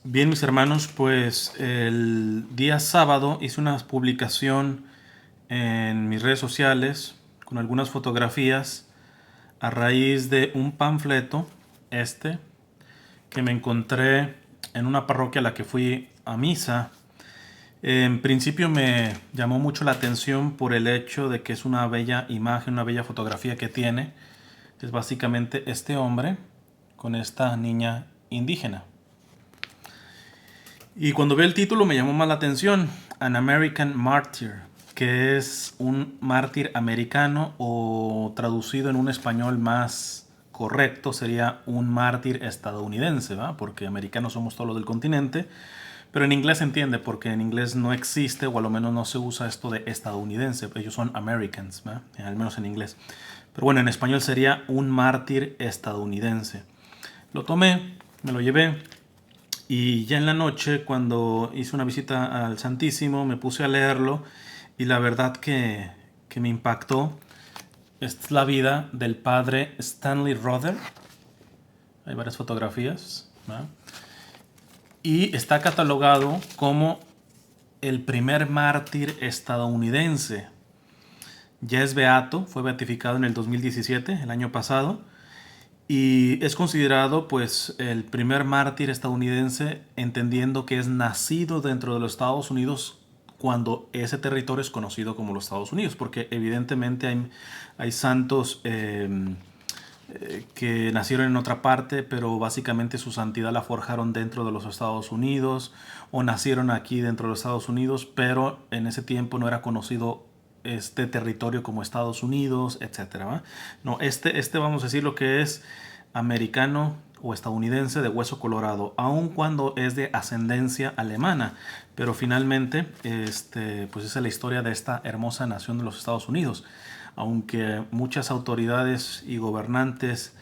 Bien, mis hermanos, pues el día sábado hice una publicación en mis redes sociales con algunas fotografías a raíz de un panfleto, este, que me encontré en una parroquia a la que fui a misa. En principio me llamó mucho la atención por el hecho de que es una bella imagen, una bella fotografía que tiene. Es básicamente este hombre con esta niña indígena. Y cuando vi el título me llamó más la atención, An American Martyr, que es un mártir americano o traducido en un español más correcto sería un mártir estadounidense, ¿va? Porque americanos somos todos los del continente, pero en inglés se entiende porque en inglés no existe o a lo menos no se usa esto de estadounidense, ellos son Americans, ¿va? Al menos en inglés. Pero bueno, en español sería un mártir estadounidense. Lo tomé, me lo llevé y ya en la noche, cuando hice una visita al Santísimo, me puse a leerlo y la verdad que me impactó. Esta es la vida del padre Stanley Rother. Hay varias fotografías, ¿verdad? Y está catalogado como el primer mártir estadounidense. Ya es beato, fue beatificado en el 2017, el año pasado. Y es considerado pues el primer mártir estadounidense, entendiendo que es nacido dentro de los Estados Unidos cuando ese territorio es conocido como los Estados Unidos, porque evidentemente hay santos que nacieron en otra parte, pero básicamente su santidad la forjaron dentro de los Estados Unidos, o nacieron aquí dentro de los Estados Unidos, pero en ese tiempo no era conocido este territorio como Estados Unidos, etcétera, ¿va? No, este vamos a decir lo que es americano o estadounidense de hueso colorado, aun cuando es de ascendencia alemana, pero finalmente pues esa es la historia de esta hermosa nación de los Estados Unidos. Aunque muchas autoridades y gobernantes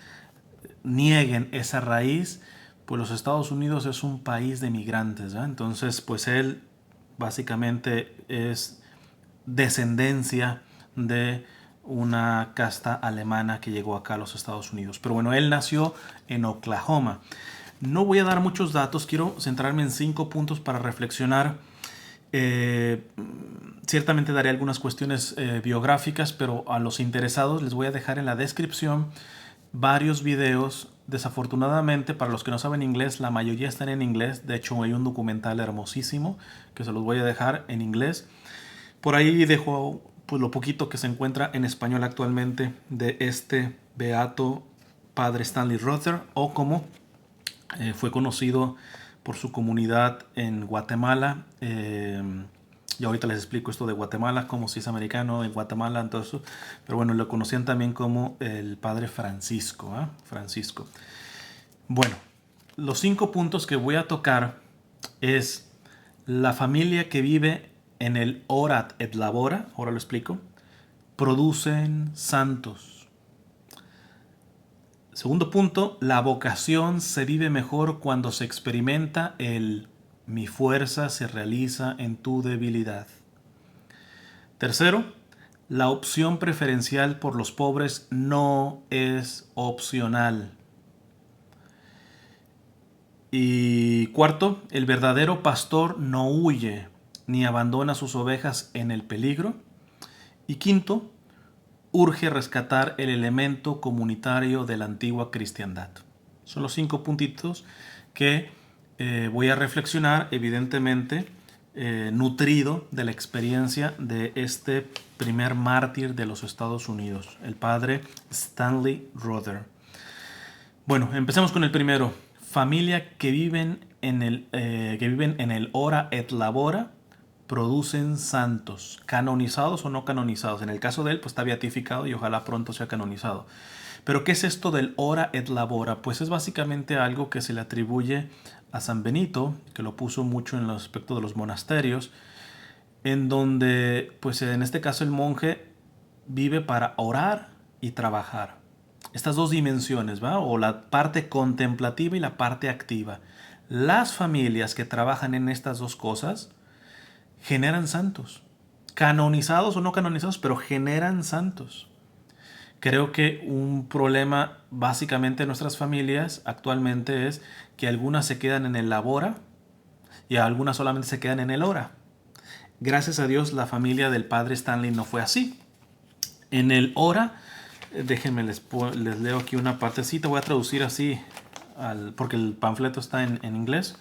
nieguen esa raíz, pues los Estados Unidos es un país de migrantes, ¿eh? Entonces, pues él básicamente es descendencia de una casta alemana que llegó acá a los Estados Unidos. Pero bueno, él nació en Oklahoma. No voy a dar muchos datos, quiero centrarme en 5 puntos para reflexionar. Eh, Ciertamente daré algunas cuestiones biográficas, pero a los interesados les voy a dejar en la descripción varios videos. Desafortunadamente, para los que no saben inglés, la mayoría están en inglés. De hecho, hay un documental hermosísimo que se los voy a dejar en inglés. Por ahí dejo pues, lo poquito que se encuentra en español actualmente de este beato padre Stanley Rother, o como fue conocido por su comunidad en Guatemala. Y ahorita les explico esto de Guatemala, como si es americano en Guatemala, entonces, pero bueno, lo conocían también como el padre Francisco, ¿eh? Francisco. Bueno, los 5 puntos que voy a tocar es la familia que vive en el Orat et Labora, ahora lo explico, producen santos. Segundo punto, la vocación se vive mejor cuando se experimenta el mi fuerza se realiza en tu debilidad. Tercero, la opción preferencial por los pobres no es opcional. Y cuarto, el verdadero pastor no huye ni abandona sus ovejas en el peligro. Y quinto, urge rescatar el elemento comunitario de la antigua cristiandad. Son los 5 puntitos que voy a reflexionar, evidentemente, nutrido de la experiencia de este primer mártir de los Estados Unidos, el padre Stanley Rother. Bueno, empecemos con el primero. Familia que viven en el Ora et Labora producen santos, canonizados o no canonizados. En el caso de él, pues está beatificado y ojalá pronto sea canonizado. Pero ¿qué es esto del Ora et Labora? Pues es básicamente algo que se le atribuye a San Benito, que lo puso mucho en el aspecto de los monasterios, en donde, pues en este caso el monje vive para orar y trabajar. Estas dos dimensiones, ¿va? O la parte contemplativa y la parte activa. Las familias que trabajan en estas dos cosas generan santos. Canonizados o no canonizados, pero generan santos. Creo que un problema básicamente en nuestras familias actualmente es que algunas se quedan en el labora, y algunas solamente se quedan en el hora. Gracias a Dios la familia del padre Stanley no fue así. En el hora, déjenme les leo aquí una partecita, voy a traducir así, porque el panfleto está en inglés.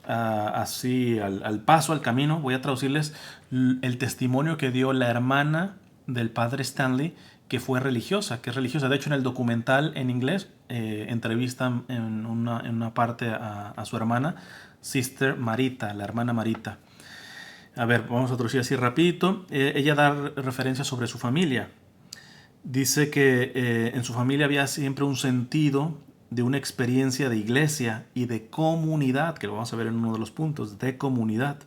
Así al paso, al camino, voy a traducirles el testimonio que dio la hermana del padre Stanley, que fue religiosa, que es religiosa. De hecho, en el documental en inglés entrevistan en una parte a su hermana, Sister Marita, la hermana Marita. A ver, vamos a traducir así rapidito. Ella da referencia sobre su familia. Dice que en su familia había siempre un sentido de una experiencia de iglesia y de comunidad, que lo vamos a ver en uno de los puntos, de comunidad.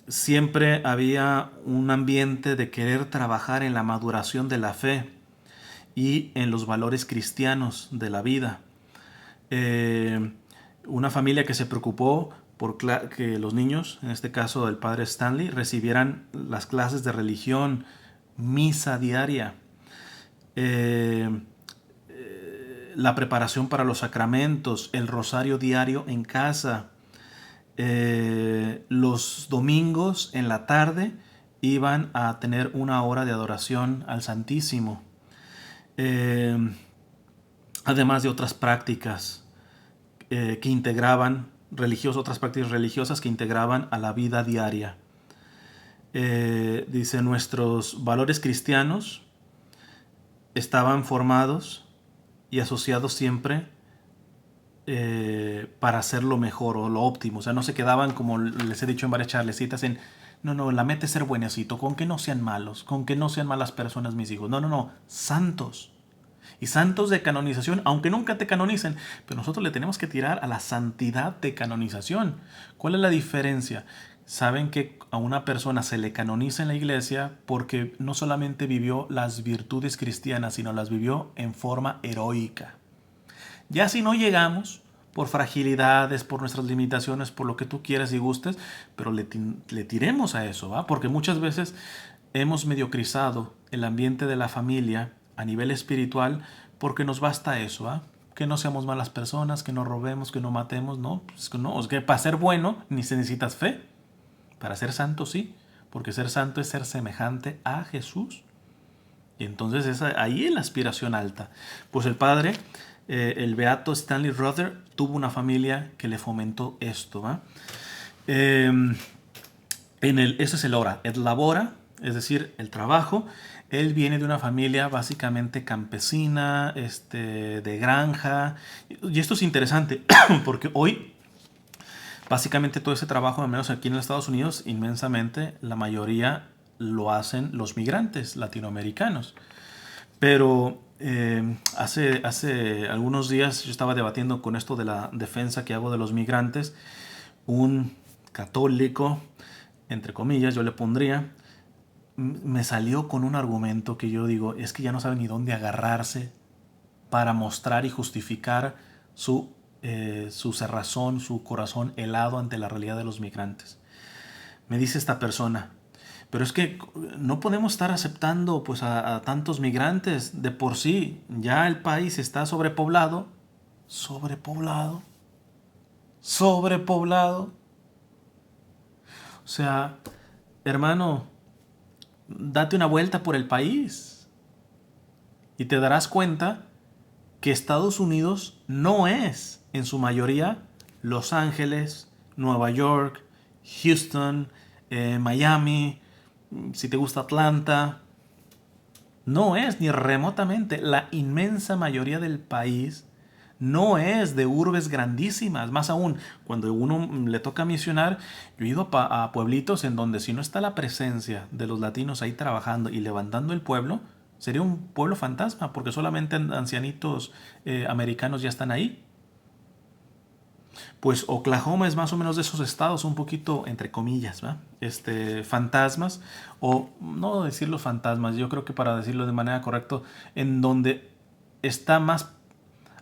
Siempre había un ambiente de querer trabajar en la maduración de la fe y en los valores cristianos de la vida. Una familia que se preocupó por que los niños, en este caso el padre Stanley, recibieran las clases de religión, misa diaria, la preparación para los sacramentos, el rosario diario en casa. Los domingos en la tarde iban a tener una hora de adoración al Santísimo. Además de otras prácticas que integraban otras prácticas religiosas que integraban a la vida diaria. Dice, nuestros valores cristianos estaban formados y asociados siempre para hacer lo mejor o lo óptimo. O sea, no se quedaban, como les he dicho en varias charlecitas, en no, la meta es ser buenecito, con que no sean malos, con que no sean malas personas mis hijos. No, santos. Y santos de canonización, aunque nunca te canonicen, pero nosotros le tenemos que tirar a la santidad de canonización. ¿Cuál es la diferencia? Saben que a una persona se le canoniza en la iglesia porque no solamente vivió las virtudes cristianas, sino las vivió en forma heroica. Ya si no llegamos, por fragilidades, por nuestras limitaciones, por lo que tú quieras y gustes, pero le tiremos a eso, ¿va? Porque muchas veces hemos mediocrizado el ambiente de la familia a nivel espiritual porque nos basta eso, ¿va? Que no seamos malas personas, que no robemos, que no matemos, no, pues no, es que para ser bueno ni se necesitas fe. Para ser santo sí, porque ser santo es ser semejante a Jesús. Y entonces ahí es la aspiración alta. Pues el padre, el beato Stanley Ruther, tuvo una familia que le fomentó esto, ¿va? Ese es el hora, el labora, es decir, el trabajo. Él viene de una familia básicamente campesina, de granja. Y esto es interesante porque hoy, básicamente todo ese trabajo, al menos aquí en los Estados Unidos, inmensamente, la mayoría lo hacen los migrantes latinoamericanos. Pero hace algunos días yo estaba debatiendo con esto de la defensa que hago de los migrantes. Un católico, entre comillas, yo le pondría, me salió con un argumento que yo digo, es que ya no sabe ni dónde agarrarse para mostrar y justificar su cerrazón, su corazón helado ante la realidad de los migrantes. Me dice esta persona, pero es que no podemos estar aceptando pues a tantos migrantes. De por sí ya el país está sobrepoblado. Sobrepoblado. O sea, hermano, date una vuelta por el país y te darás cuenta que Estados Unidos no es, en su mayoría, Los Ángeles, Nueva York, Houston, Miami, si te gusta Atlanta. No es ni remotamente. La inmensa mayoría del país no es de urbes grandísimas. Más aún, cuando uno le toca misionar, yo he ido a pueblitos en donde si no está la presencia de los latinos ahí trabajando y levantando el pueblo, sería un pueblo fantasma, porque solamente ancianitos americanos ya están ahí. Pues Oklahoma es más o menos de esos estados, un poquito entre comillas, ¿va? Fantasmas, o no decirlo fantasmas, yo creo que para decirlo de manera correcta, en donde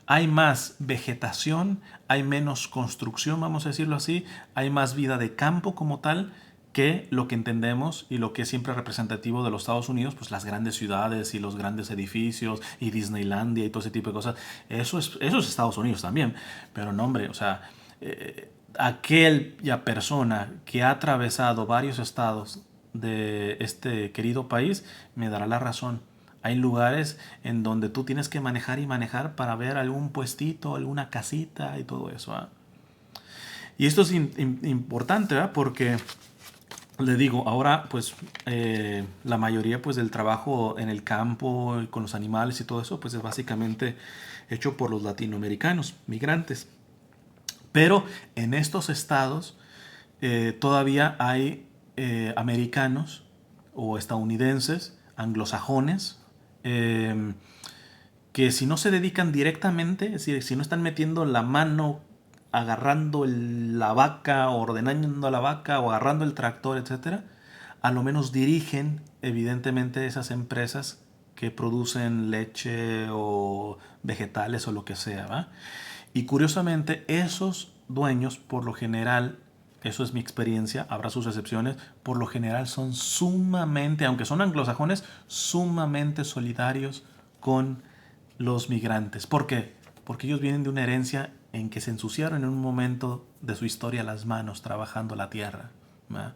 hay más vegetación, hay menos construcción, vamos a decirlo así, hay más vida de campo como tal, que lo que entendemos y lo que es siempre representativo de los Estados Unidos, pues las grandes ciudades y los grandes edificios y Disneylandia y todo ese tipo de cosas. Eso es Estados Unidos también. Pero no, hombre, o sea, aquella persona que ha atravesado varios estados de este querido país me dará la razón. Hay lugares en donde tú tienes que manejar y manejar para ver algún puestito, alguna casita y todo eso. ¿Eh? Y esto es importante, ¿eh? Porque le digo, ahora pues la mayoría pues del trabajo en el campo con los animales y todo eso pues es básicamente hecho por los latinoamericanos, migrantes. Pero en estos estados todavía hay americanos o estadounidenses, anglosajones, eh, que si no se dedican directamente, es decir, si no están metiendo la mano agarrando la vaca, ordenando la vaca o agarrando el tractor, etcétera, a lo menos dirigen evidentemente esas empresas que producen leche o vegetales o lo que sea, ¿va? Y curiosamente esos dueños por lo general, eso es mi experiencia, habrá sus excepciones, por lo general son sumamente, aunque son anglosajones, sumamente solidarios con los migrantes. ¿Por qué? Porque ellos vienen de una herencia en que se ensuciaron en un momento de su historia las manos trabajando la tierra. ¿Va?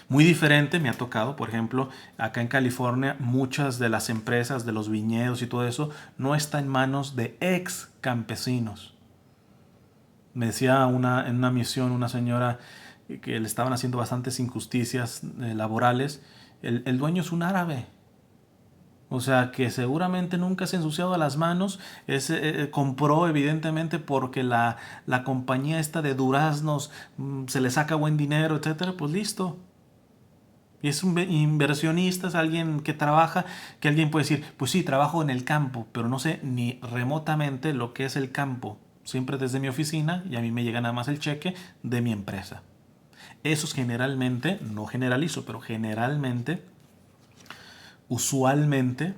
Muy diferente me ha tocado, por ejemplo, acá en California, muchas de las empresas, de los viñedos y todo eso, no está en manos de ex campesinos. Me decía en una misión una señora que le estaban haciendo bastantes injusticias laborales. El dueño es un árabe. O sea, que seguramente nunca se ha ensuciado las manos. Compró evidentemente porque la compañía esta de duraznos se le saca buen dinero, etcétera. Pues listo. Y es un inversionista, es alguien que trabaja, que alguien puede decir, pues sí, trabajo en el campo, pero no sé ni remotamente lo que es el campo. Siempre desde mi oficina y a mí me llega nada más el cheque de mi empresa. Esos generalmente, no generalizo, pero generalmente, usualmente,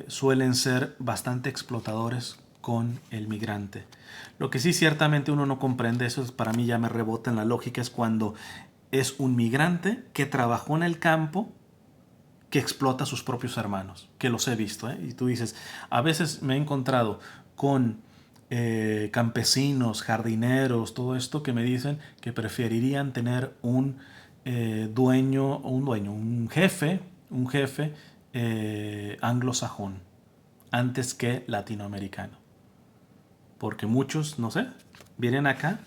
suelen ser bastante explotadores con el migrante. Lo que sí ciertamente uno no comprende, eso para mí ya me rebota en la lógica, es cuando es un migrante que trabajó en el campo que explota a sus propios hermanos, que los he visto. ¿Eh? Y tú dices, a veces me he encontrado con campesinos, jardineros, todo esto que me dicen que preferirían tener un jefe anglosajón antes que latinoamericano. Porque muchos, no sé, vienen acá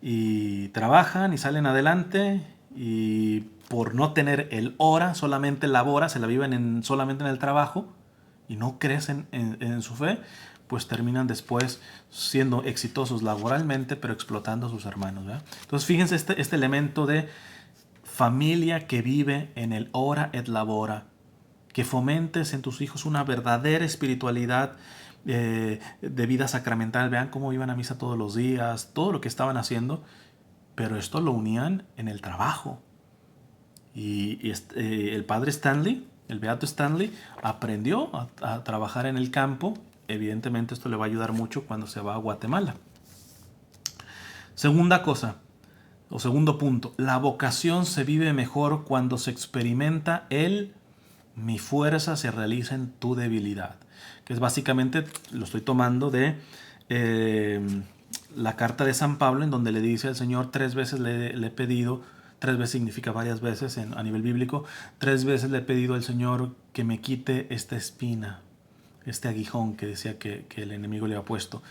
y trabajan y salen adelante y por no tener el hora, solamente la hora, se la viven solamente en el trabajo y no crecen en su fe, pues terminan después siendo exitosos laboralmente, pero explotando a sus hermanos. ¿Verdad? Entonces fíjense este elemento de familia que vive en el hora et labora, que fomentes en tus hijos una verdadera espiritualidad de vida sacramental. Vean cómo iban a misa todos los días, todo lo que estaban haciendo, pero esto lo unían en el trabajo. Y el padre Stanley, el beato Stanley, aprendió a trabajar en el campo. Evidentemente esto le va a ayudar mucho cuando se va a Guatemala. Segunda cosa, o segundo punto, la vocación se vive mejor cuando se experimenta mi fuerza se realiza en tu debilidad, que es básicamente, lo estoy tomando de la carta de San Pablo, en donde le dice al Señor, 3 veces le he pedido, 3 veces significa varias veces a nivel bíblico, 3 veces le he pedido al Señor que me quite esta espina, este aguijón que decía que el enemigo le había puesto.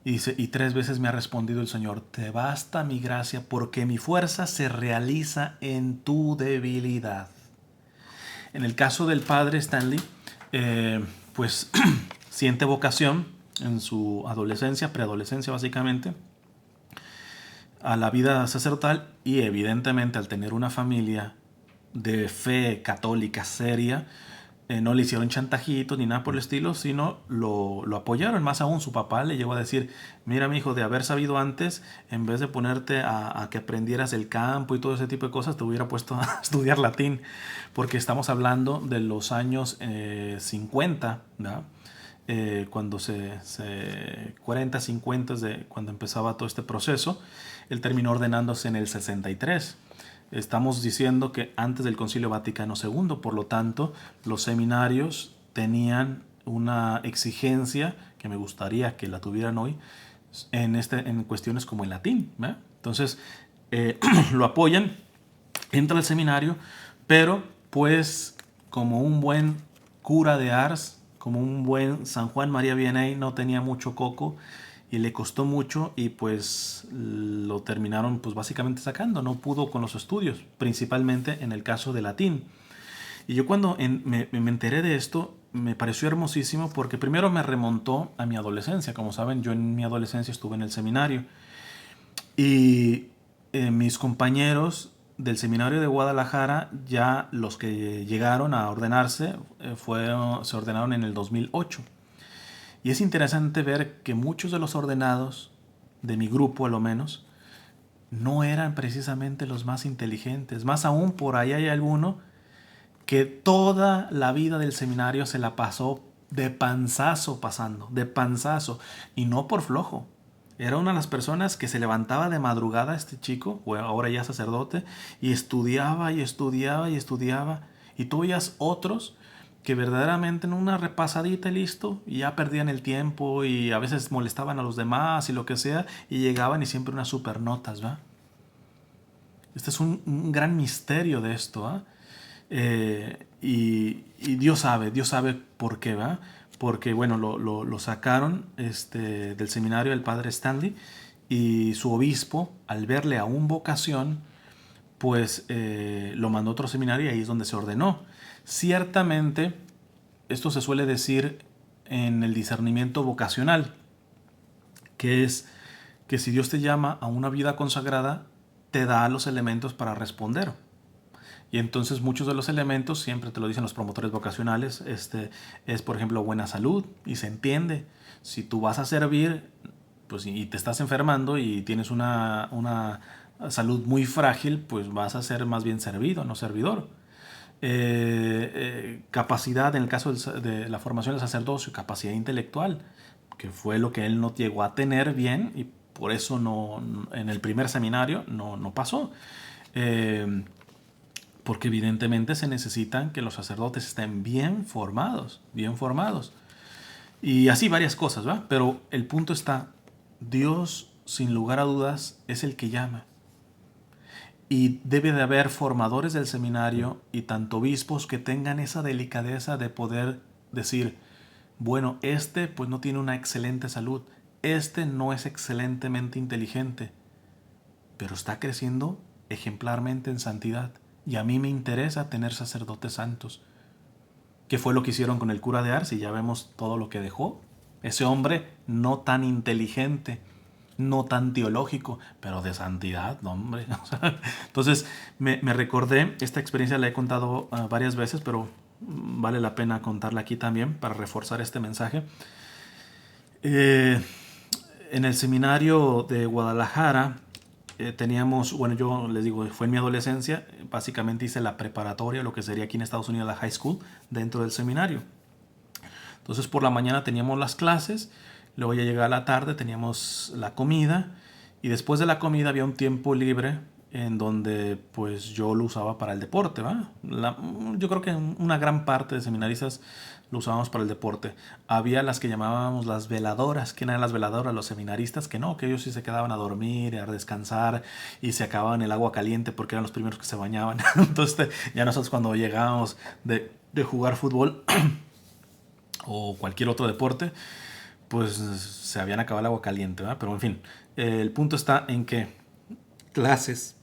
Y dice, y 3 veces me ha respondido el Señor, te basta mi gracia porque mi fuerza se realiza en tu debilidad. En el caso del padre Stanley, pues siente vocación en su adolescencia, preadolescencia básicamente, a la vida sacerdotal y evidentemente al tener una familia de fe católica seria, no le hicieron chantajitos ni nada por el estilo, sino lo apoyaron. Más aún, su papá le llegó a decir, mira mi hijo, de haber sabido antes, en vez de ponerte a que aprendieras el campo y todo ese tipo de cosas, te hubiera puesto a estudiar latín, porque estamos hablando de los años 50, ¿verdad? Cuando 40, 50, cuando empezaba todo este proceso. Él terminó ordenándose en el 63. Estamos diciendo que antes del Concilio Vaticano II, por lo tanto, los seminarios tenían una exigencia que me gustaría que la tuvieran hoy, en cuestiones como el latín, ¿verdad? Entonces, lo apoyan, entra al seminario, pero pues como un buen cura de Ars, como un buen San Juan María Vianney, no tenía mucho coco y le costó mucho y pues lo terminaron pues básicamente sacando, no pudo con los estudios, principalmente en el caso de latín. Y yo cuando me enteré de esto, me pareció hermosísimo porque primero me remontó a mi adolescencia. Como saben, yo en mi adolescencia estuve en el seminario y mis compañeros del seminario de Guadalajara, ya los que llegaron a ordenarse, se ordenaron en el 2008. Y es interesante ver que muchos de los ordenados, de mi grupo a lo menos, no eran precisamente los más inteligentes. Más aún, por ahí hay alguno que toda la vida del seminario se la pasó de panzazo pasando, de panzazo, y no por flojo. Era una de las personas que se levantaba de madrugada, este chico, o ahora ya sacerdote, y estudiaba y estudiaba y estudiaba. Y tú veías otros que verdaderamente en una repasadita y listo, y ya perdían el tiempo y a veces molestaban a los demás y lo que sea, y llegaban y siempre unas super notas, ¿va? Este es un gran misterio de esto, ¿ah? Y Dios sabe por qué, ¿va? Porque, bueno, lo sacaron del seminario el padre Stanley y su obispo, al verle aún vocación, pues lo mandó a otro seminario y ahí es donde se ordenó. Ciertamente, esto se suele decir en el discernimiento vocacional, que es que si Dios te llama a una vida consagrada, te da los elementos para responder. Y entonces muchos de los elementos, siempre te lo dicen los promotores vocacionales, es por ejemplo buena salud, y se entiende. Si tú vas a servir, pues y te estás enfermando y tienes una salud muy frágil, pues vas a ser más bien servido, no servidor. Capacidad, en el caso de la formación del sacerdocio, capacidad intelectual, que fue lo que él no llegó a tener bien y por eso en el primer seminario no pasó. Porque evidentemente se necesitan que los sacerdotes estén bien formados, bien formados. Y así varias cosas, ¿va? Pero el punto está, Dios, sin lugar a dudas, es el que llama. Y debe de haber formadores del seminario y tanto obispos que tengan esa delicadeza de poder decir, bueno, pues no tiene una excelente salud, no es excelentemente inteligente, pero está creciendo ejemplarmente en santidad. Y a mí me interesa tener sacerdotes santos. ¿Qué fue lo que hicieron con el cura de Ars? Y ya vemos todo lo que dejó. Ese hombre no tan inteligente, no tan teológico, pero de santidad, no, hombre. Entonces me recordé, esta experiencia la he contado varias veces, pero vale la pena contarla aquí también para reforzar este mensaje. En el seminario de Guadalajara teníamos, bueno, yo les digo, fue en mi adolescencia, básicamente hice la preparatoria, lo que sería aquí en Estados Unidos la high school, dentro del seminario. Entonces por la mañana teníamos las clases, luego ya llegaba la tarde, teníamos la comida y después de la comida había un tiempo libre en donde pues yo lo usaba para el deporte, ¿va? Yo creo que una gran parte de seminaristas lo usábamos para el deporte. Había las que llamábamos las veladoras. ¿Quién eran las veladoras? Los seminaristas, que no, que ellos sí se quedaban a dormir, a descansar y se acababan el agua caliente porque eran los primeros que se bañaban. Entonces ya nosotros cuando llegábamos de jugar fútbol o cualquier otro deporte, pues se habían acabado el agua caliente, ¿verdad? Pero en fin, el punto está en que clases,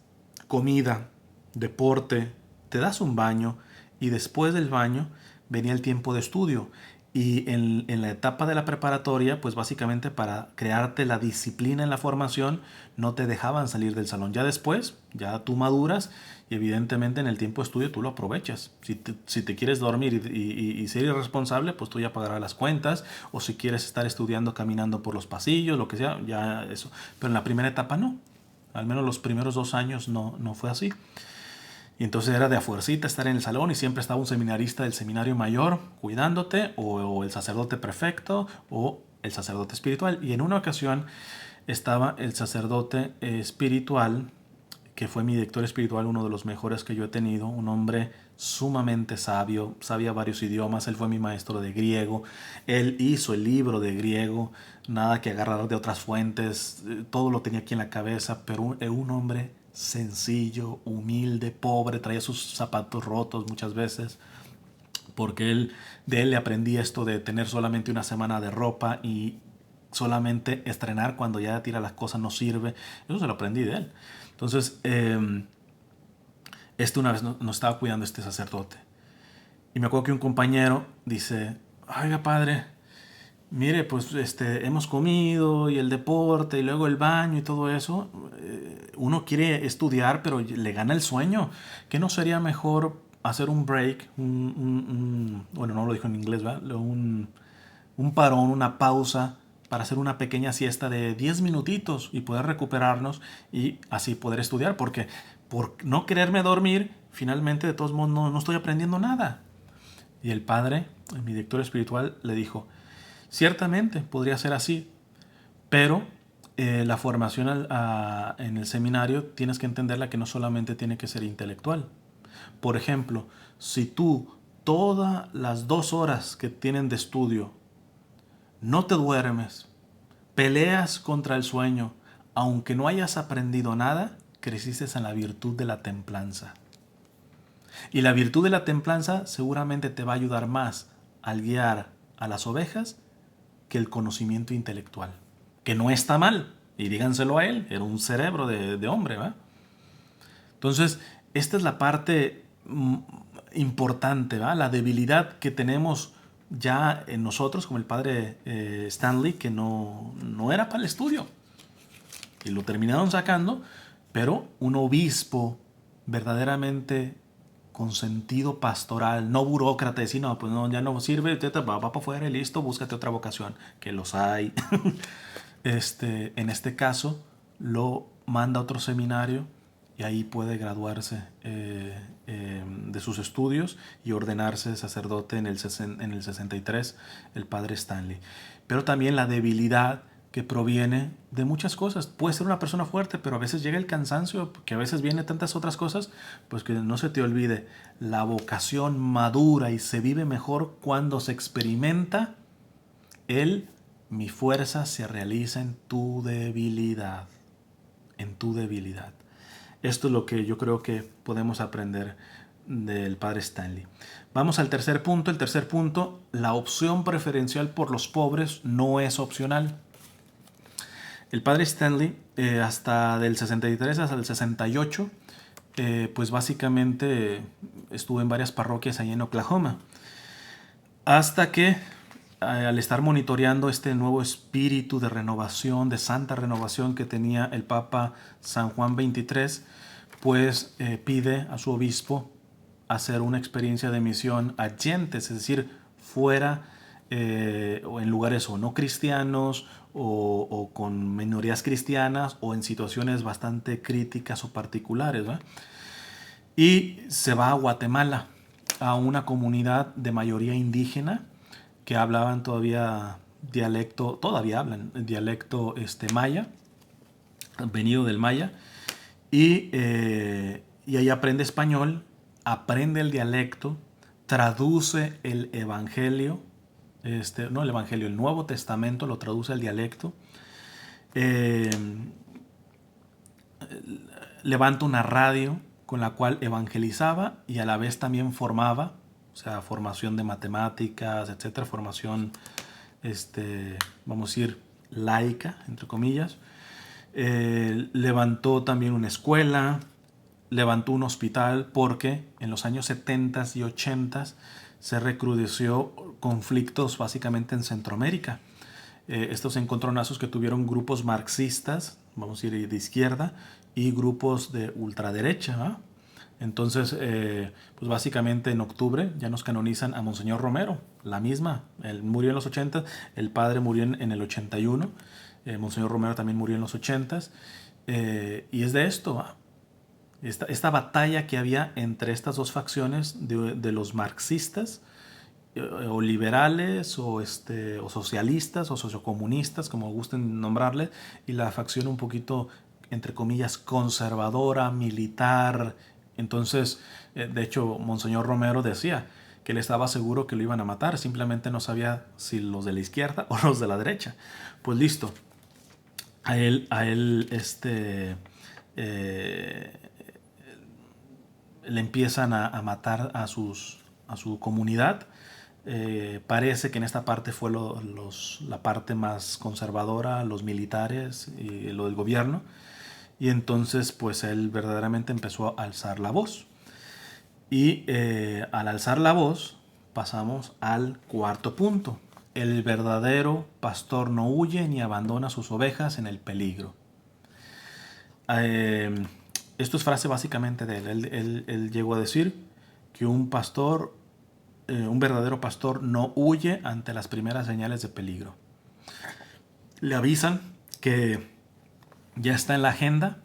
comida, deporte, te das un baño y después del baño venía el tiempo de estudio. Y en la etapa de la preparatoria, pues básicamente para crearte la disciplina en la formación, no te dejaban salir del salón. Ya después, ya tú maduras y evidentemente en el tiempo de estudio tú lo aprovechas. Si te quieres dormir y ser irresponsable, pues tú ya pagarás las cuentas. O si quieres estar estudiando caminando por los pasillos, lo que sea, ya eso. Pero en la primera etapa no. Al menos los primeros 2 años no fue así. Y entonces era de a fuercita estar en el salón y siempre estaba un seminarista del seminario mayor cuidándote, o el sacerdote prefecto, o el sacerdote espiritual. Y en una ocasión estaba el sacerdote espiritual, que fue mi director espiritual, uno de los mejores que yo he tenido, un hombre sumamente sabio, sabía varios idiomas, él fue mi maestro de griego, él hizo el libro de griego, nada que agarrar de otras fuentes, todo lo tenía aquí en la cabeza, pero un hombre sencillo, humilde, pobre, traía sus zapatos rotos muchas veces, porque de él le aprendí esto de tener solamente una semana de ropa y solamente estrenar cuando ya tira las cosas no sirve. Eso se lo aprendí de él. Entonces, una vez nos estaba cuidando este sacerdote. Y me acuerdo que un compañero dice, oiga padre, mire, pues hemos comido y el deporte y luego el baño y todo eso. Uno quiere estudiar, pero le gana el sueño. ¿Qué no sería mejor hacer un break? Bueno, no lo dijo en inglés, ¿verdad? Un parón, una pausa para hacer una pequeña siesta de 10 minutitos y poder recuperarnos y así poder estudiar. Porque por no quererme dormir, finalmente de todos modos no estoy aprendiendo nada. Y el padre, mi director espiritual, le dijo, ciertamente podría ser así, pero la formación en el seminario tienes que entenderla que no solamente tiene que ser intelectual. Por ejemplo, si tú todas las 2 horas que tienen de estudio no te duermes, peleas contra el sueño, aunque no hayas aprendido nada, creciste en la virtud de la templanza. Y la virtud de la templanza seguramente te va a ayudar más al guiar a las ovejas que el conocimiento intelectual. Que no está mal, y díganselo a él, era un cerebro de hombre, ¿va? Entonces, esta es la parte importante, ¿va? La debilidad que tenemos ya en nosotros, como el padre Stanley, que no era para el estudio. Y lo terminaron sacando, pero un obispo verdaderamente con sentido pastoral, no burócrata, decir, no, pues no, ya no sirve, va para afuera y listo, búscate otra vocación, que los hay. En este caso, lo manda a otro seminario y ahí puede graduarse de sus estudios y ordenarse sacerdote en el 63, el padre Stanley. Pero también la debilidad que proviene de muchas cosas. Puede ser una persona fuerte, pero a veces llega el cansancio, que a veces viene tantas otras cosas, pues que no se te olvide, la vocación madura y se vive mejor cuando se experimenta mi fuerza se realiza en tu debilidad, en tu debilidad. Esto es lo que yo creo que podemos aprender del padre Stanley. Vamos al tercer punto. El tercer punto, la opción preferencial por los pobres no es opcional. El padre Stanley, hasta del 63 hasta el 68, pues básicamente estuvo en varias parroquias ahí en Oklahoma. Hasta que, al estar monitoreando este nuevo espíritu de renovación, de santa renovación que tenía el Papa San Juan XXIII, pues pide a su obispo hacer una experiencia de misión a gentes, es decir, fuera o en lugares o no cristianos o con minorías cristianas o en situaciones bastante críticas o particulares, ¿verdad? Y se va a Guatemala, a una comunidad de mayoría indígena que hablaban todavía hablan dialecto maya, venido del maya, y ahí aprende español, aprende el dialecto, traduce el evangelio, el Nuevo Testamento lo traduce al dialecto, levanta una radio con la cual evangelizaba y a la vez también formaba, o sea, formación de matemáticas, etcétera, formación, vamos a decir, laica, entre comillas. Levantó también una escuela, levantó un hospital porque en los años 70 y 80 se recrudeció conflictos básicamente en Centroamérica. Estos encontronazos que tuvieron grupos marxistas, vamos a ir de izquierda, y grupos de ultraderecha, ¿no? Entonces, pues básicamente en octubre ya nos canonizan a Monseñor Romero, la misma. Él murió en los 80, el padre murió en el 81, Monseñor Romero también murió en los 80, y es de esto, ¿va? Esta batalla que había entre estas dos facciones de los marxistas, o liberales, o socialistas, o sociocomunistas, como gusten nombrarle, y la facción un poquito, entre comillas, conservadora, militar, Entonces, de hecho, Monseñor Romero decía que él estaba seguro que lo iban a matar, simplemente no sabía si los de la izquierda o los de la derecha. Pues listo, eh, le empiezan a matar a su comunidad. Parece que en esta parte fue la parte más conservadora, los militares y lo del gobierno. Y entonces pues él verdaderamente empezó a alzar la voz. Y al alzar la voz pasamos al cuarto punto. El verdadero pastor no huye ni abandona sus ovejas en el peligro. Esto es frase básicamente de él. Él llegó a decir que un verdadero pastor no huye ante las primeras señales de peligro. Le avisan que ya está en la agenda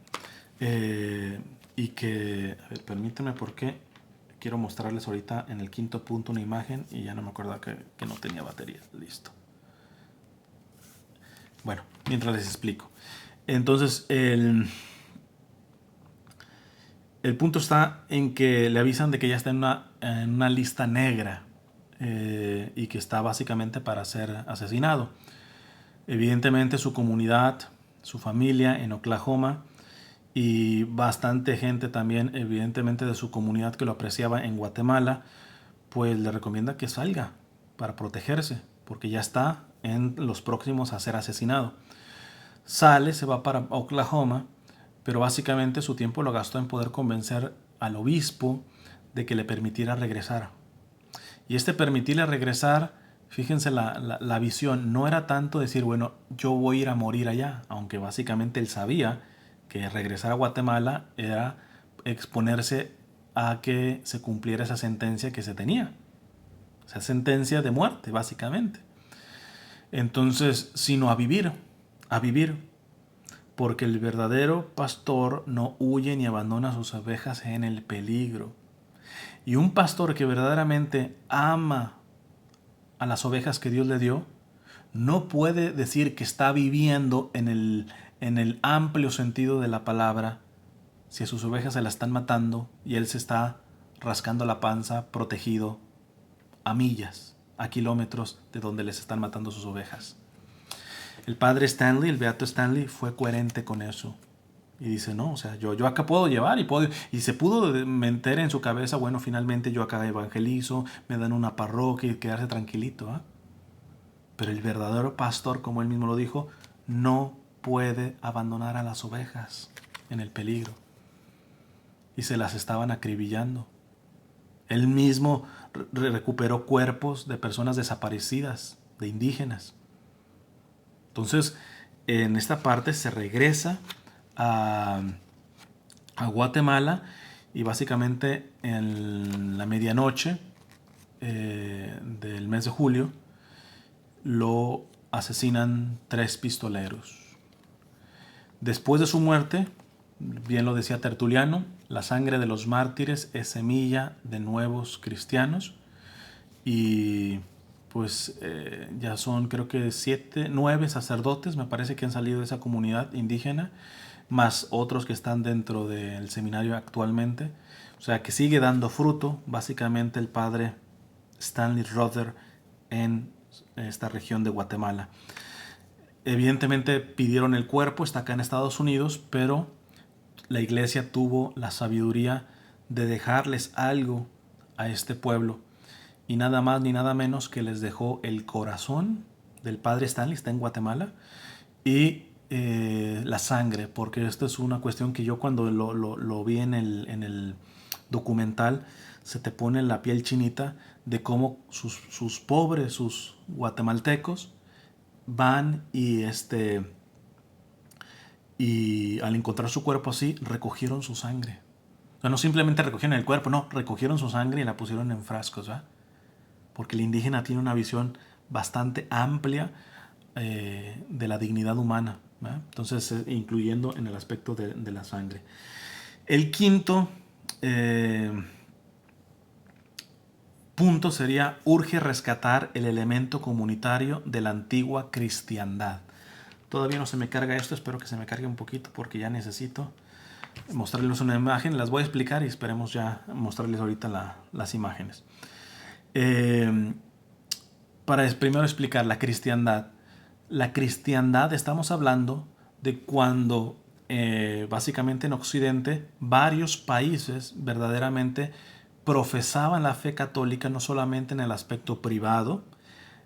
y que, a ver, permíteme porque quiero mostrarles ahorita en el quinto punto una imagen y ya no me acuerdo que no tenía batería. Listo. Bueno, mientras les explico. Entonces, el punto está en que le avisan de que ya está en una lista negra y que está básicamente para ser asesinado. Evidentemente su comunidad, su familia en Oklahoma y bastante gente también, evidentemente de su comunidad que lo apreciaba en Guatemala, pues le recomienda que salga para protegerse, porque ya está en los próximos a ser asesinado. Sale, se va para Oklahoma, pero básicamente su tiempo lo gastó en poder convencer al obispo de que le permitiera regresar. Y este permitirle regresar, fíjense la visión, no era tanto decir, bueno, yo voy a ir a morir allá, aunque básicamente él sabía que regresar a Guatemala era exponerse a que se cumpliera esa sentencia que se tenía. Esa sentencia de muerte, básicamente. Entonces, sino a vivir, porque el verdadero pastor no huye ni abandona a sus ovejas en el peligro. Y un pastor que verdaderamente ama a las ovejas que Dios le dio, no puede decir que está viviendo en el amplio sentido de la palabra si a sus ovejas se la están matando y él se está rascando la panza protegido a millas, a kilómetros de donde les están matando sus ovejas. El padre Stanley, el beato Stanley, fue coherente con eso. Y dice, no, o sea, yo acá puedo llevar y se pudo meter en su cabeza, bueno, finalmente yo acá evangelizo, me dan una parroquia y quedarse tranquilito. ¿Eh? Pero el verdadero pastor, como él mismo lo dijo, no puede abandonar a las ovejas en el peligro. Y se las estaban acribillando. Él mismo recuperó cuerpos de personas desaparecidas, de indígenas. Entonces, en esta parte se regresa a Guatemala y básicamente en la medianoche del mes de julio lo asesinan 3 pistoleros. Después de su muerte, bien lo decía Tertuliano, la sangre de los mártires es semilla de nuevos cristianos y pues ya son creo que 9 sacerdotes, me parece que han salido de esa comunidad indígena, más otros que están dentro del seminario actualmente. O sea que sigue dando fruto básicamente el padre Stanley Rother en esta región de Guatemala. Evidentemente pidieron el cuerpo, está acá en Estados Unidos, pero la iglesia tuvo la sabiduría de dejarles algo a este pueblo. Y nada más ni nada menos que les dejó el corazón del padre Stanley, está en Guatemala, y la sangre, porque esto es una cuestión que yo cuando lo vi en el documental, se te pone la piel chinita de cómo sus pobres, sus guatemaltecos, van y al encontrar su cuerpo así, recogieron su sangre. O sea, no simplemente recogieron el cuerpo, no, recogieron su sangre y la pusieron en frascos, ¿verdad? Porque el indígena tiene una visión bastante amplia de la dignidad humana, ¿verdad? Entonces, incluyendo en el aspecto de la sangre. El quinto punto sería: urge rescatar el elemento comunitario de la antigua cristiandad. Todavía no se me carga esto, espero que se me cargue un poquito porque ya necesito mostrarles una imagen. Las voy a explicar y esperemos ya mostrarles ahorita las imágenes. Para primero explicar la cristiandad. La cristiandad, estamos hablando de cuando básicamente en Occidente varios países verdaderamente profesaban la fe católica, no solamente en el aspecto privado,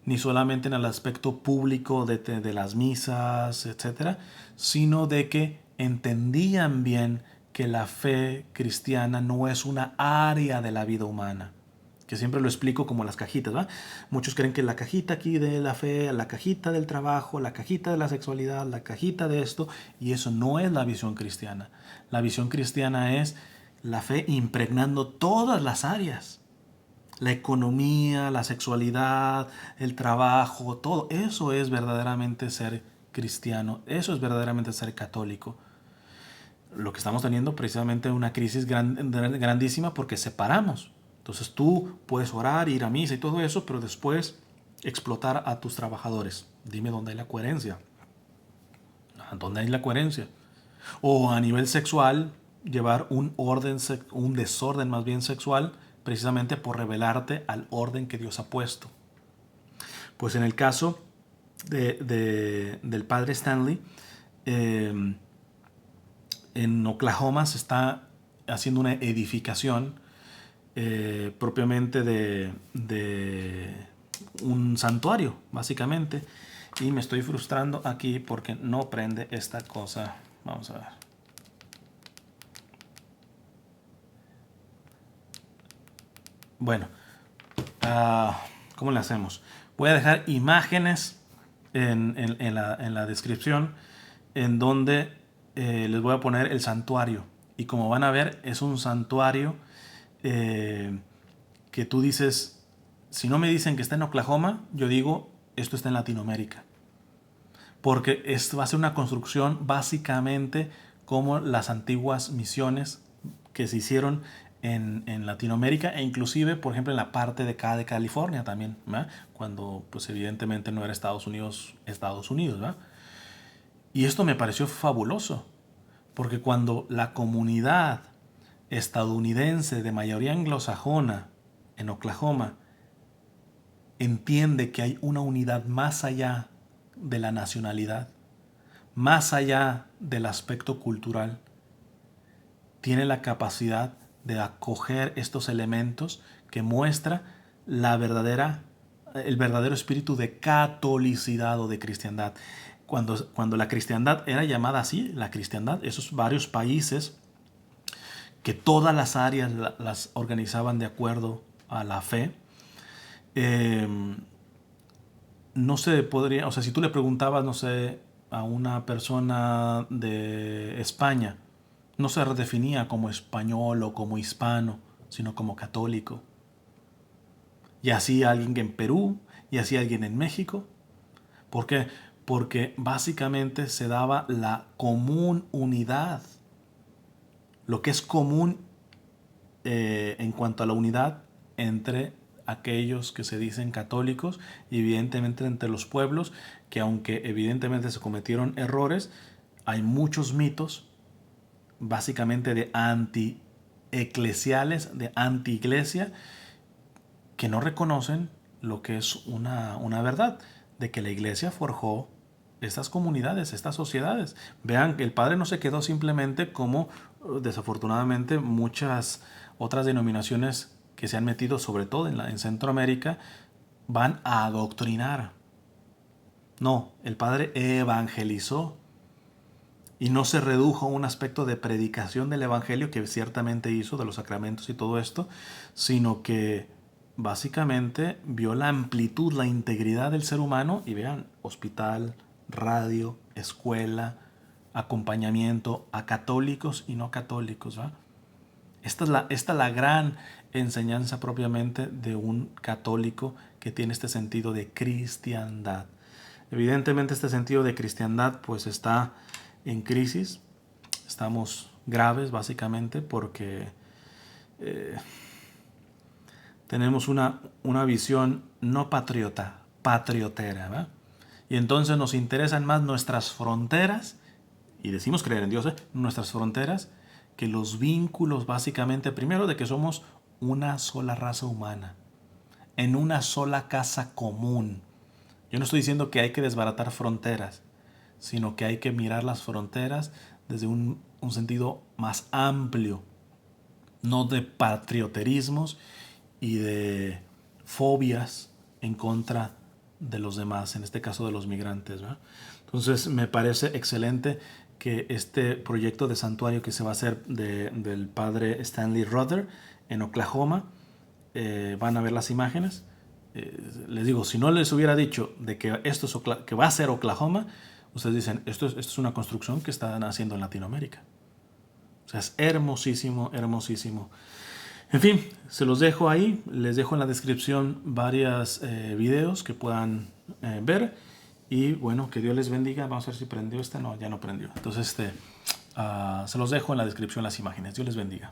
ni solamente en el aspecto público de las misas, etcétera, sino de que entendían bien que la fe cristiana no es una área de la vida humana, que siempre lo explico como las cajitas, ¿va? Muchos creen que la cajita aquí de la fe, la cajita del trabajo, la cajita de la sexualidad, la cajita de esto, y eso no es la visión cristiana. La visión cristiana es la fe impregnando todas las áreas. La economía, la sexualidad, el trabajo, todo eso es verdaderamente ser cristiano, eso es verdaderamente ser católico. Lo que estamos teniendo precisamente es una crisis grandísima porque separamos. Entonces tú puedes orar, ir a misa y todo eso, pero después explotar a tus trabajadores. Dime dónde hay la coherencia. ¿Dónde hay la coherencia? O a nivel sexual, llevar un desorden más bien sexual, precisamente por rebelarte al orden que Dios ha puesto. Pues en el caso del padre Stanley, en Oklahoma se está haciendo una edificación propiamente de un santuario, básicamente. Y me estoy frustrando aquí porque no prende esta cosa. Vamos a ver. Bueno, ¿cómo le hacemos? Voy a dejar imágenes en la descripción en donde les voy a poner el santuario. Y como van a ver, es un santuario que tú dices, si no me dicen que está en Oklahoma, yo digo, esto está en Latinoamérica. Porque esto va a ser una construcción básicamente como las antiguas misiones que se hicieron en Latinoamérica e inclusive, por ejemplo, en la parte de acá de California también, ¿verdad? Cuando pues evidentemente no era Estados Unidos, ¿verdad? Y esto me pareció fabuloso, porque cuando la comunidad estadounidense de mayoría anglosajona en Oklahoma entiende que hay una unidad más allá de la nacionalidad, más allá del aspecto cultural, tiene la capacidad de acoger estos elementos que muestra el verdadero espíritu de catolicidad o de cristiandad. Cuando la cristiandad era llamada así, la cristiandad, esos varios países que todas las áreas las organizaban de acuerdo a la fe, no se podría, o sea, si tú le preguntabas, no sé, a una persona de España, no se redefinía como español o como hispano, sino como católico. Y así alguien en Perú, y así alguien en México. ¿Por qué? Porque básicamente se daba la común unidad. Lo que es común en cuanto a la unidad entre aquellos que se dicen católicos y evidentemente entre los pueblos, que aunque evidentemente se cometieron errores, hay muchos mitos básicamente de anti-eclesiales, de anti-iglesia, que no reconocen lo que es una verdad, de que la iglesia forjó estas comunidades, estas sociedades. Vean que el Padre no se quedó simplemente como desafortunadamente muchas otras denominaciones que se han metido, sobre todo en Centroamérica, van a adoctrinar. No, el Padre evangelizó y no se redujo a un aspecto de predicación del Evangelio que ciertamente hizo, de los sacramentos y todo esto, sino que básicamente vio la amplitud, la integridad del ser humano y vean, hospital, radio, escuela, acompañamiento a católicos y no católicos, ¿va? Esta es la gran enseñanza propiamente de un católico que tiene este sentido de cristiandad. Evidentemente este sentido de cristiandad pues está en crisis, estamos graves básicamente porque tenemos una visión no patriota, patriotera, ¿verdad? Y entonces nos interesan más nuestras fronteras, y decimos creer en Dios, nuestras fronteras, que los vínculos básicamente, primero de que somos una sola raza humana, en una sola casa común. Yo no estoy diciendo que hay que desbaratar fronteras, sino que hay que mirar las fronteras desde un sentido más amplio, no de patrioterismos y de fobias en contra de los demás, en este caso de los migrantes, ¿verdad? Entonces me parece excelente que este proyecto de santuario que se va a hacer del padre Stanley Ruther en Oklahoma, van a ver las imágenes. Les digo, si no les hubiera dicho de que esto es que va a ser Oklahoma, ustedes dicen, esto es una construcción que están haciendo en Latinoamérica. O sea, es hermosísimo, hermosísimo. En fin, se los dejo ahí. Les dejo en la descripción varios videos que puedan ver. Y bueno, que Dios les bendiga. Vamos a ver si prendió este. No, ya no prendió. Entonces, se los dejo en la descripción las imágenes. Dios les bendiga.